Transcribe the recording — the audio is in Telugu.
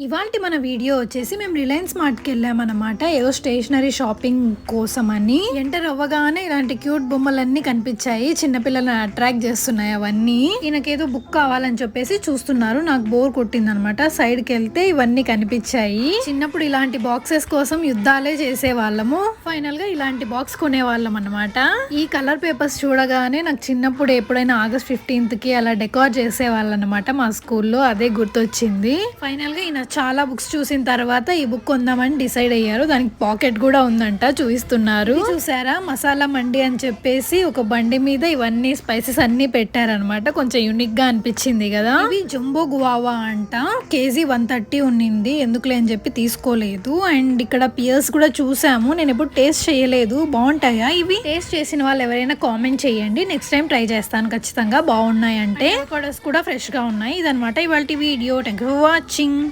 ఇవాల్టి మన వీడియో వచ్చేసి మేము రిలయన్స్ మార్ట్కి వెళ్ళామన్నమాట. ఏదో స్టేషనరీ షాపింగ్ కోసం అని. ఎంటర్ అవ్వగానే ఇలాంటి క్యూట్ బొమ్మలన్నీ కనిపించాయి. చిన్నపిల్లలను అట్రాక్ట్ చేస్తున్నాయి అవన్నీ. ఈయనకేదో బుక్ కావాలని చెప్పేసి చూస్తున్నారు. నాకు బోర్ కొట్టింది అనమాట. సైడ్కి వెళ్తే ఇవన్నీ కనిపించాయి. చిన్నప్పుడు ఇలాంటి బాక్సెస్ కోసం యుద్ధాలే చేసే వాళ్ళము. ఫైనల్ గా ఇలాంటి బాక్స్ కొనేవాళ్ళం అనమాట. ఈ కలర్ పేపర్స్ చూడగానే నాకు చిన్నప్పుడు ఎప్పుడైనా ఆగస్ట్ 15th కి అలా డెకార్ చేసేవాళ్ళు అనమాట మా స్కూల్లో. అదే గుర్తొచ్చింది. ఫైనల్ గా ఈయన చాలా బుక్స్ చూసిన తర్వాత ఈ బుక్ కొందామని డిసైడ్ అయ్యారు. దానికి పాకెట్ కూడా ఉందంట, చూపిస్తున్నారు. చూసారా, మసాలా మండి అని చెప్పేసి ఒక బండి మీద ఇవన్నీ స్పైసెస్ అన్ని పెట్టారనమాట. కొంచెం యూనిక్ గా అనిపించింది కదా. ఇవి జంబో గువావా అంట. కేజీ 130 ఉన్నింది. ఎందుకులే అని చెప్పి తీసుకోలేదు. అండ్ ఇక్కడ పియర్స్ కూడా చూసాము. నేను ఎప్పుడు టేస్ట్ చేయలేదు. బాగుంటాయా ఇవి? టేస్ట్ చేసిన వాళ్ళు ఎవరైనా కామెంట్ చేయండి. నెక్స్ట్ టైం ట్రై చేస్తాను ఖచ్చితంగా. బాగున్నాయి అంటే. అవకాడోస్ కూడా ఫ్రెష్ గా ఉన్నాయి. ఇదనమాట ఇవాళ వీడియో. Thank you for watching.